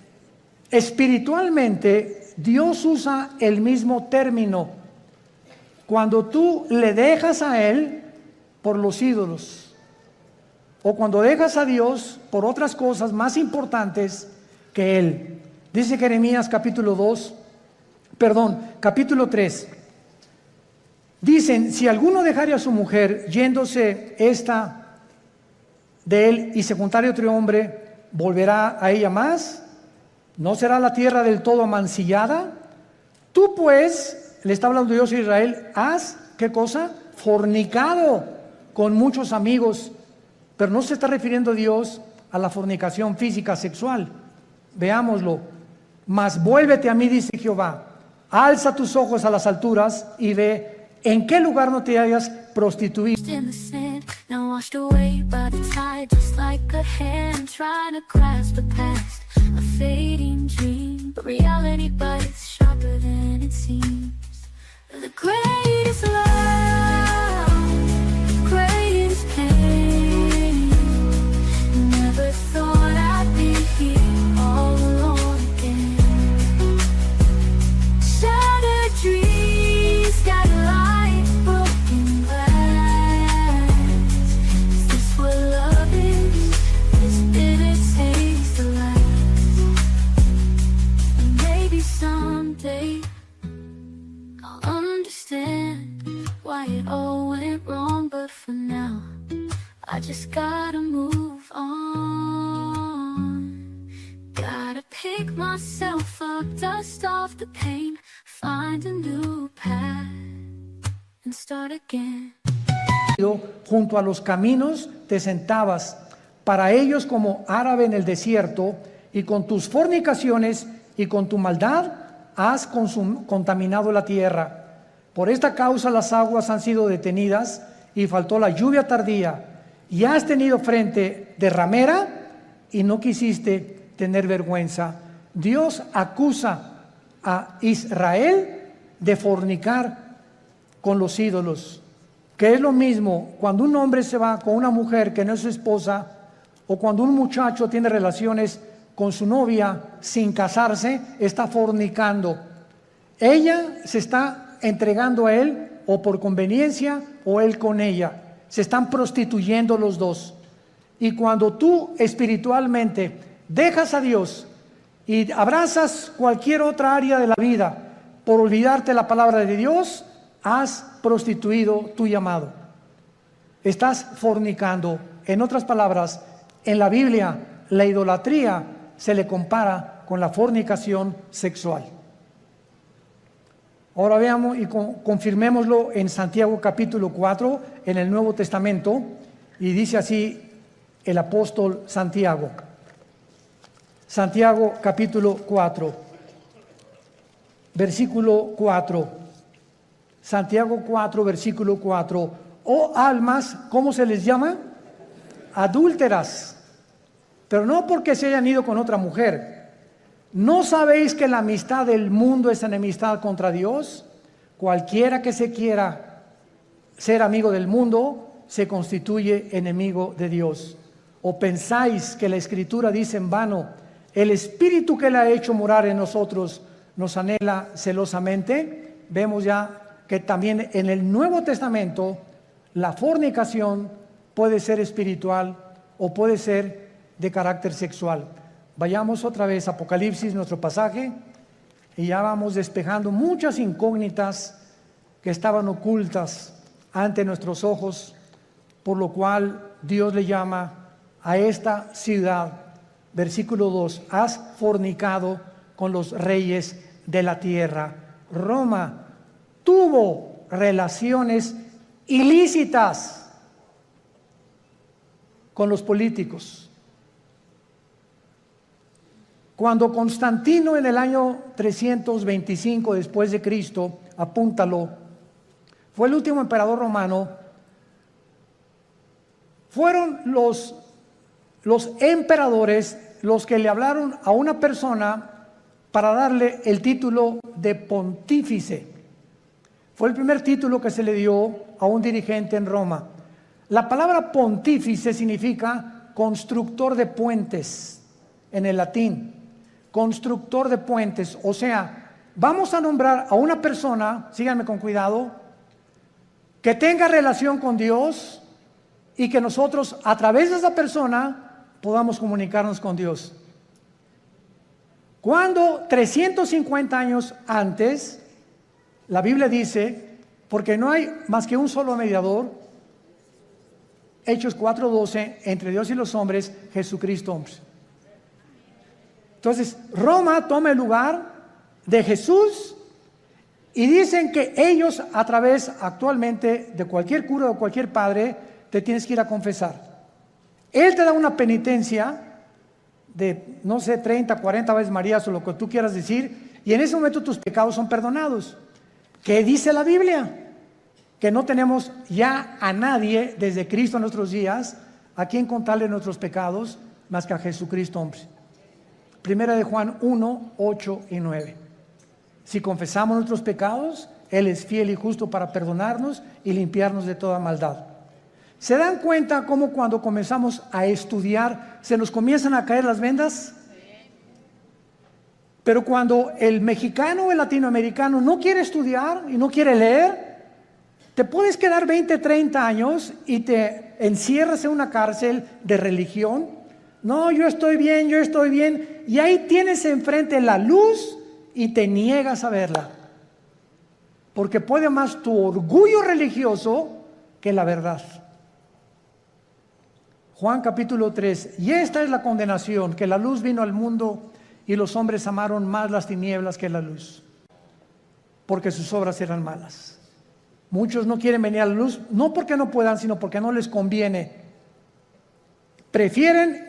Espiritualmente, Dios usa el mismo término. Cuando tú le dejas a Él por los ídolos, o cuando dejas a Dios por otras cosas más importantes que Él. Dice Jeremías capítulo 3. Dicen, si alguno dejare a su mujer yéndose esta de él y se juntare otro hombre, ¿volverá a ella más? ¿No será la tierra del todo amancillada? Tú pues, le está hablando Dios a Israel, has, ¿qué cosa? Fornicado con muchos amigos. Pero no se está refiriendo Dios a la fornicación física sexual. Veámoslo. Mas vuélvete a mí, dice Jehová. Alza tus ojos a las alturas y ve en qué lugar no te hayas prostituido. In the sand, now washed away by the tide, just like a hand trying to grasp the past, a fading dream, but reality bites sharper than it seems. The greatest love, greatest pain. Never thought I'd be here all alone again. Shattered dreams, scattered light, broken glass. Is this what love is? This bitter taste of life. And maybe someday I'll understand why it all went wrong, but for now I just gotta move on. Gotta pick myself up, dust off the pain, find a new path and start again. Junto a los caminos te sentabas, para ellos como árabe en el desierto, y con tus fornicaciones y con tu maldad has contaminado la tierra. Por esta causa las aguas han sido detenidas y faltó la lluvia tardía, y has tenido frente de ramera y no quisiste tener vergüenza. Dios acusa a Israel de fornicar con los ídolos, que es lo mismo cuando un hombre se va con una mujer que no es su esposa, o cuando un muchacho tiene relaciones con su novia sin casarse, está fornicando. Ella se está entregando a él o por conveniencia, o él con ella. Se están prostituyendo los dos. Y cuando tú espiritualmente dejas a Dios y abrazas cualquier otra área de la vida por olvidarte la palabra de Dios, has prostituido tu llamado. Estás fornicando. En otras palabras, en la Biblia, la idolatría se le compara con la fornicación sexual. Ahora veamos y confirmémoslo en Santiago capítulo 4, en el Nuevo Testamento, y dice así el apóstol Santiago. Santiago capítulo 4, versículo 4. Santiago 4, versículo 4. Oh almas, ¿cómo se les llama? Adúlteras, pero no porque se hayan ido con otra mujer. ¿No sabéis que la amistad del mundo es enemistad contra Dios? Cualquiera que se quiera ser amigo del mundo se constituye enemigo de Dios. ¿O pensáis que la Escritura dice en vano, el Espíritu que le ha hecho morar en nosotros nos anhela celosamente? Vemos ya que también en el Nuevo Testamento la fornicación puede ser espiritual o puede ser de carácter sexual. Vayamos otra vez a Apocalipsis, nuestro pasaje, y ya vamos despejando muchas incógnitas que estaban ocultas ante nuestros ojos, por lo cual Dios le llama a esta ciudad, versículo 2, has fornicado con los reyes de la tierra. Roma tuvo relaciones ilícitas con los políticos. Cuando Constantino en el año 325 después de Cristo, apúntalo, fue el último emperador romano, fueron los emperadores los que le hablaron a una persona para darle el título de pontífice. Fue el primer título que se le dio a un dirigente en Roma. La palabra pontífice significa constructor de puentes en el latín. Constructor de puentes, o sea, vamos a nombrar a una persona, síganme con cuidado, que tenga relación con Dios y que nosotros a través de esa persona podamos comunicarnos con Dios. Cuando 350 años antes, la Biblia dice, porque no hay más que un solo mediador, Hechos 4:12, entre Dios y los hombres, Jesucristo hombre. Entonces, Roma toma el lugar de Jesús y dicen que ellos a través actualmente de cualquier cura o cualquier padre te tienes que ir a confesar. Él te da una penitencia de, no sé, 30, 40 veces Marías o lo que tú quieras decir, y en ese momento tus pecados son perdonados. ¿Qué dice la Biblia? Que no tenemos ya a nadie desde Cristo en nuestros días a quien contarle nuestros pecados más que a Jesucristo hombre. Primera de Juan 1, 8 y 9. Si confesamos nuestros pecados, Él es fiel y justo para perdonarnos y limpiarnos de toda maldad. ¿Se dan cuenta cómo cuando comenzamos a estudiar se nos comienzan a caer las vendas? Pero cuando el mexicano o el latinoamericano no quiere estudiar y no quiere leer, te puedes quedar 20, 30 años y te encierras en una cárcel de religión. No, yo estoy bien, y ahí tienes enfrente la luz y te niegas a verla. Porque puede más tu orgullo religioso que la verdad. Juan capítulo 3, y esta es la condenación, que la luz vino al mundo y los hombres amaron más las tinieblas que la luz, porque sus obras eran malas. Muchos no quieren venir a la luz, no porque no puedan, sino porque no les conviene. Prefieren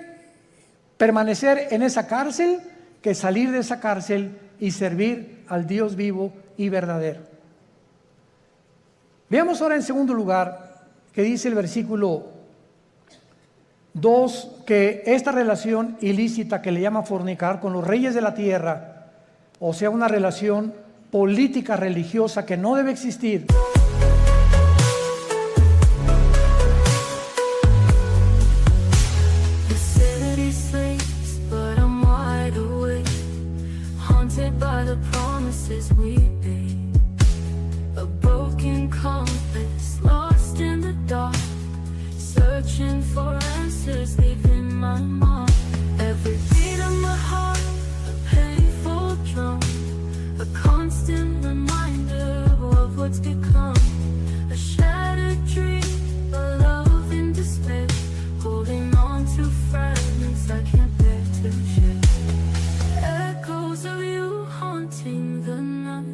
permanecer en esa cárcel que salir de esa cárcel y servir al Dios vivo y verdadero. Veamos ahora en segundo lugar que dice el versículo 2, que esta relación ilícita que le llama fornicar con los reyes de la tierra, o sea, una relación política religiosa que no debe existir. By the promises we made, a broken compass, lost in the dark, searching for answers, leaving my mark. Every beat of my heart, a painful drum, a constant reminder of what's become. A shattered dream, a love in despair, holding on to fragments I can't bear to share. Echoes of you haunting the night,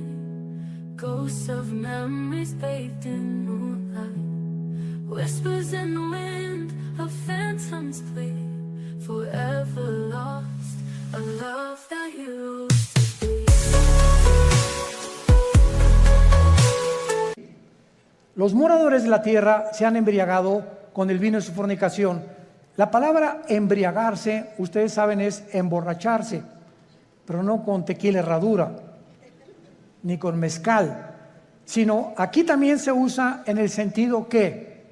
ghosts of memories bathed in moonlight, whispers in the wind of phantoms plea, forever lost, a love that used to be. Los moradores de la tierra se han embriagado con el vino de su fornicación. La palabra embriagarse, ustedes saben, es emborracharse, pero no con tequila herradura, ni con mezcal, sino aquí también se usa en el sentido que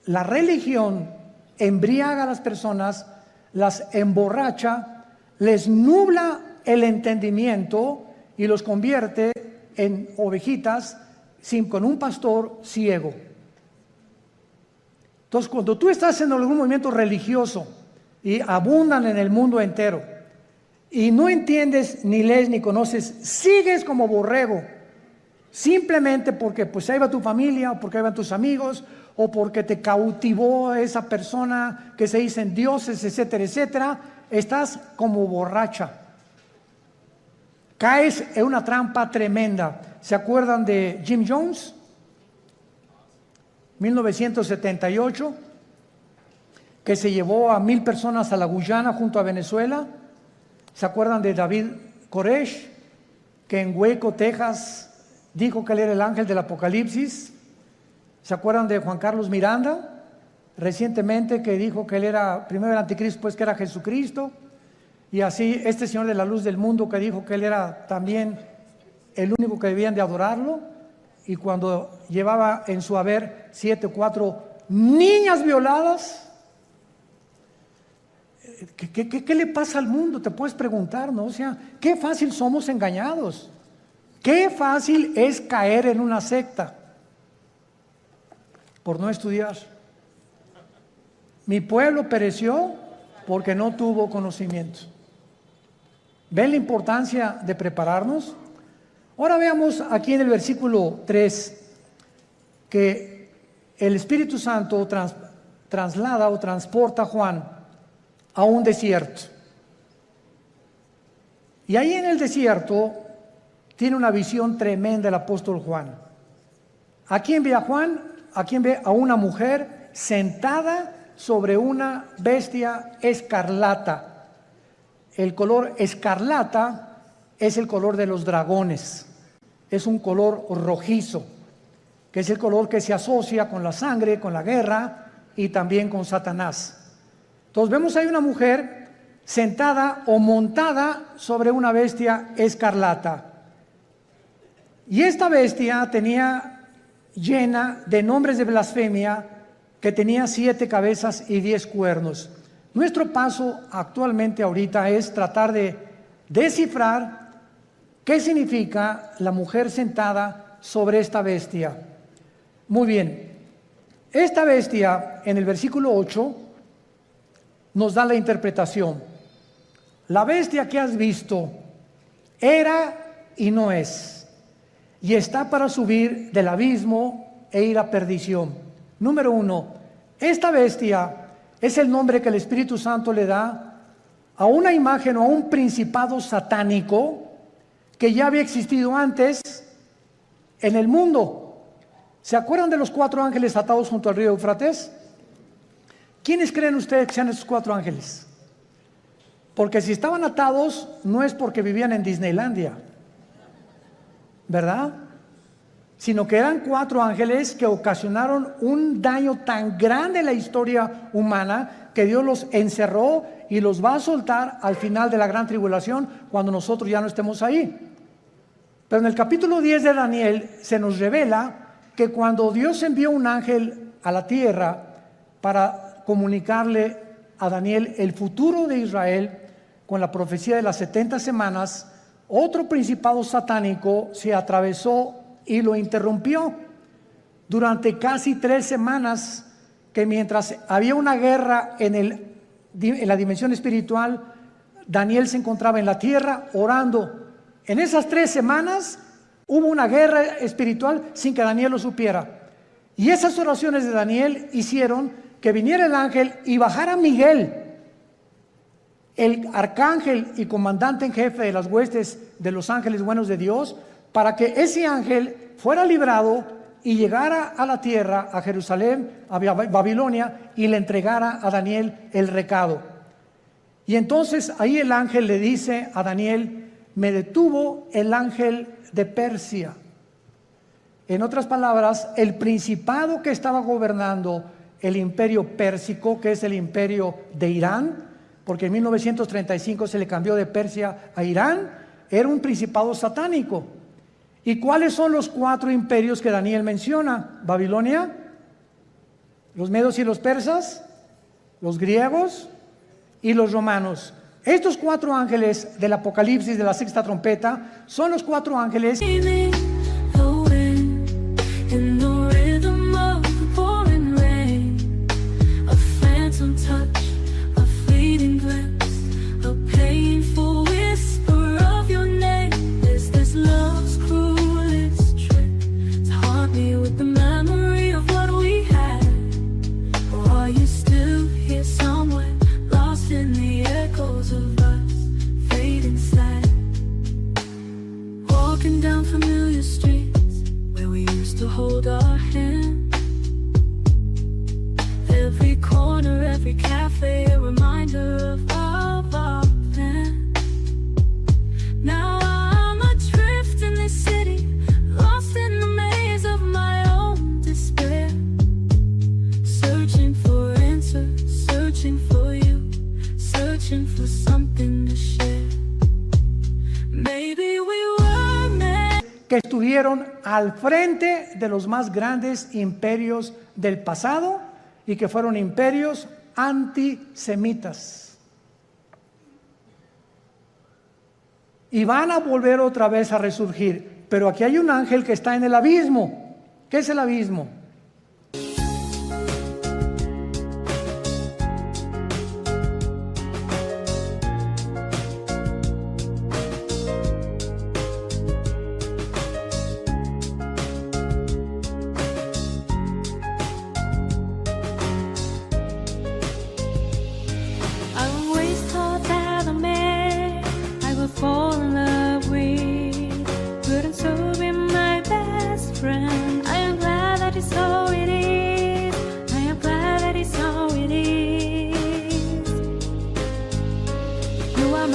la religión embriaga a las personas, las emborracha, les nubla el entendimiento y los convierte en ovejitas con un pastor ciego. Entonces, cuando tú estás en algún movimiento religioso y abundan en el mundo entero, y no entiendes, ni lees, ni conoces, sigues como borrego, simplemente porque pues ahí va tu familia, o porque ahí van tus amigos, o porque te cautivó esa persona que se dicen dioses, etcétera, etcétera, estás como borracha. Caes en una trampa tremenda. ¿Se acuerdan de Jim Jones? 1978, que se llevó a 1,000 personas a la Guyana junto a Venezuela. ¿Se acuerdan de David Koresh, que en Waco, Texas, dijo que él era el ángel del Apocalipsis? ¿Se acuerdan de Juan Carlos Miranda, recientemente, que dijo que él era primero el anticristo, pues que era Jesucristo? Y así este señor de la luz del mundo, que dijo que él era también el único que debían de adorarlo, y cuando llevaba en su haber 7 o 4 niñas violadas. ¿Qué le pasa al mundo? Te puedes preguntar, ¿no? O sea, qué fácil somos engañados. Qué fácil es caer en una secta por no estudiar. Mi pueblo pereció porque no tuvo conocimiento. ¿Ven la importancia de prepararnos? Ahora veamos aquí en el versículo 3 que el Espíritu Santo traslada o transporta a Juan a un desierto. Y ahí en el desierto tiene una visión tremenda el apóstol Juan. ¿A quién ve a Juan? ¿A quién ve? A una mujer sentada sobre una bestia escarlata. El color escarlata es el color de los dragones. Es un color rojizo, que es el color que se asocia con la sangre, con la guerra y también con Satanás. Entonces vemos ahí una mujer sentada o montada sobre una bestia escarlata. Y esta bestia tenía llena de nombres de blasfemia, que tenía 7 cabezas y 10 cuernos. Nuestro paso actualmente ahorita es tratar de descifrar qué significa la mujer sentada sobre esta bestia. Muy bien, esta bestia en el versículo 8 nos da la interpretación. La bestia que has visto era y no es, y está para subir del abismo e ir a perdición. Número 1, esta bestia es el nombre que el Espíritu Santo le da a una imagen o a un principado satánico que ya había existido antes en el mundo. ¿Se acuerdan de los 4 ángeles atados junto al río Éufrates? ¿Quiénes creen ustedes que sean esos 4 ángeles? Porque si estaban atados no es porque vivían en Disneylandia, ¿verdad? Sino que eran 4 ángeles que ocasionaron un daño tan grande en la historia humana que Dios los encerró y los va a soltar al final de la gran tribulación cuando nosotros ya no estemos ahí. Pero en el capítulo 10 de Daniel se nos revela que cuando Dios envió un ángel a la tierra para comunicarle a Daniel el futuro de Israel con la profecía de las 70 semanas, otro principado satánico se atravesó y lo interrumpió durante casi 3 semanas, que mientras había una guerra en la dimensión espiritual, Daniel se encontraba en la tierra orando. En esas 3 semanas hubo una guerra espiritual sin que Daniel lo supiera. Y esas oraciones de Daniel hicieron que viniera el ángel y bajara Miguel, el arcángel y comandante en jefe de las huestes de los ángeles buenos de Dios, para que ese ángel fuera librado y llegara a la tierra, a Jerusalén, a Babilonia, y le entregara a Daniel el recado. Y entonces ahí el ángel le dice a Daniel: me detuvo el ángel de Persia. En otras palabras, el principado que estaba gobernando el imperio pérsico, que es el imperio de Irán, porque en 1935 se le cambió de Persia a Irán, era un principado satánico. ¿Y cuáles son los 4 imperios que Daniel menciona? Babilonia, los medos y los persas, los griegos y los romanos. Estos 4 ángeles del Apocalipsis de la 6ª trompeta son los 4 ángeles hold our hand. Every corner, every cafe, a reminder of our plan. Now I'm adrift in this city, lost in the maze of my own despair. Searching for answers, searching for you, searching for something to share. Maybe we were meant. Que estuvieron al frente de los más grandes imperios del pasado y que fueron imperios antisemitas. Y van a volver otra vez a resurgir. Pero aquí hay un ángel que está en el abismo. ¿Qué es el abismo?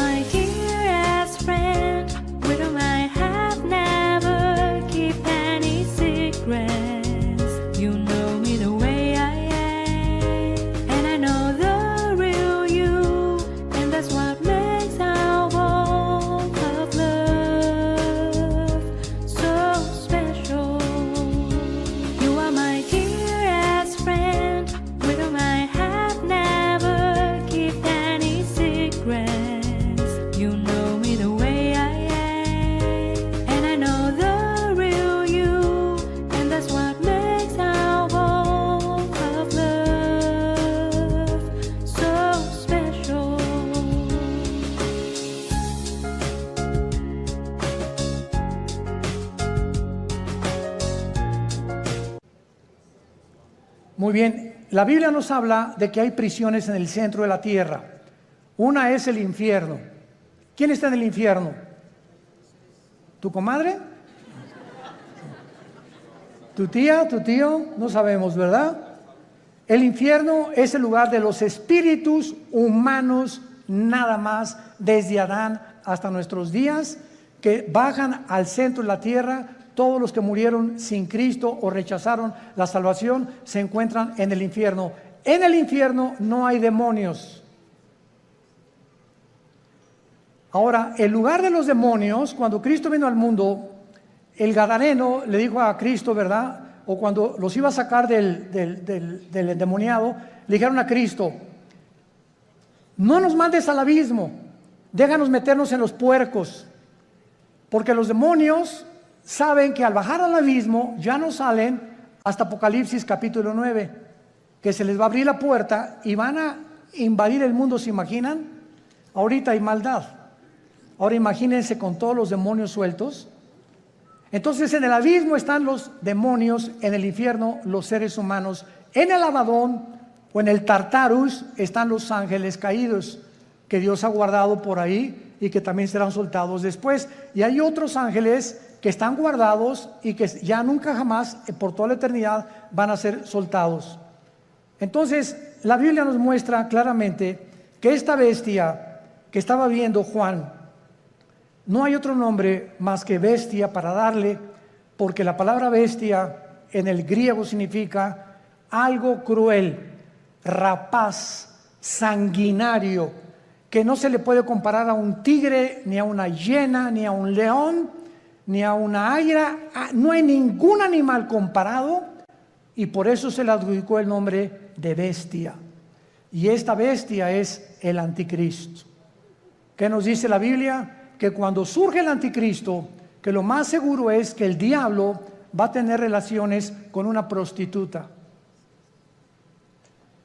my dearest friend, with whom I have never kept any secrets. You know me the way I am, and I know the real you, and that's what makes our bond of love so special. You are my dearest friend, with whom I have never kept any secrets. You know me the way I am, and I know the real you, and that's what makes our bond of love so special. Muy bien, la Biblia nos habla de que hay prisiones en el centro de la tierra. Una es el infierno. ¿Quién está en el infierno? ¿Tu comadre? ¿Tu tía? ¿Tu tío? No sabemos, ¿verdad? El infierno es el lugar de los espíritus humanos, nada más, desde Adán hasta nuestros días, que bajan al centro de la tierra. Todos los que murieron sin Cristo o rechazaron la salvación se encuentran en el infierno. En el infierno no hay demonios. Ahora, el lugar de los demonios, cuando Cristo vino al mundo, el gadareno le dijo a Cristo, ¿verdad? O cuando los iba a sacar del endemoniado, le dijeron a Cristo: no nos mandes al abismo, déjanos meternos en los puercos, porque los demonios saben que al bajar al abismo ya no salen hasta Apocalipsis capítulo 9, que se les va a abrir la puerta y van a invadir el mundo. ¿Se imaginan? Ahorita hay maldad. Ahora imagínense con todos los demonios sueltos. Entonces en el abismo están los demonios, en el infierno los seres humanos, en el Abadón o en el Tartarus están los ángeles caídos que Dios ha guardado por ahí y que también serán soltados después. Y hay otros ángeles que están guardados y que ya nunca jamás, por toda la eternidad, van a ser soltados. Entonces la Biblia nos muestra claramente que esta bestia que estaba viendo Juan, no hay otro nombre más que bestia para darle, porque la palabra bestia en el griego significa algo cruel, rapaz, sanguinario, que no se le puede comparar a un tigre, ni a una hiena, ni a un león, ni a una águila. No hay ningún animal comparado, y por eso se le adjudicó el nombre de bestia. Y esta bestia es el anticristo. ¿Qué nos dice la Biblia? Que cuando surge el anticristo, que lo más seguro es que el diablo va a tener relaciones con una prostituta.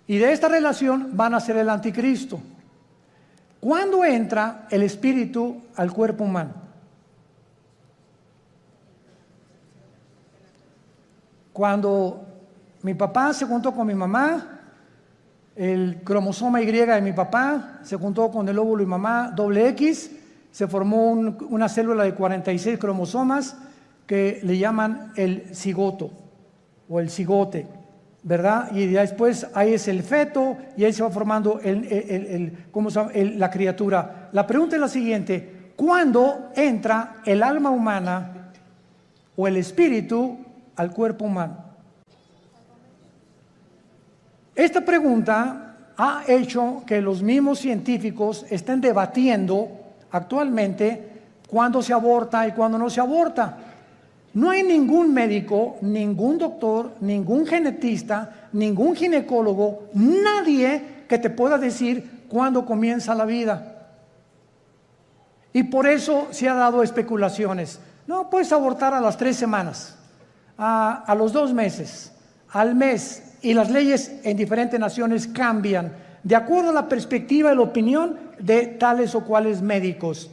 Y de esta relación van a ser el anticristo. ¿Cuándo entra el espíritu al cuerpo humano? Cuando mi papá se juntó con mi mamá, el cromosoma Y de mi papá se juntó con el óvulo de mi mamá, doble X, se formó una célula de 46 cromosomas que le llaman el cigoto o el cigote, ¿verdad? Y después ahí es el feto y ahí se va formando la criatura. La pregunta es la siguiente: ¿cuándo entra el alma humana o el espíritu al cuerpo humano? Esta pregunta ha hecho que los mismos científicos estén debatiendo actualmente cuándo se aborta y cuándo no se aborta. No hay ningún médico, ningún doctor, ningún genetista, ningún ginecólogo, nadie que te pueda decir cuándo comienza la vida. Y por eso se ha dado especulaciones. No, puedes abortar a las 3 semanas, a los 2 meses, al mes. Y las leyes en diferentes naciones cambian de acuerdo a la perspectiva y la opinión de tales o cuales médicos.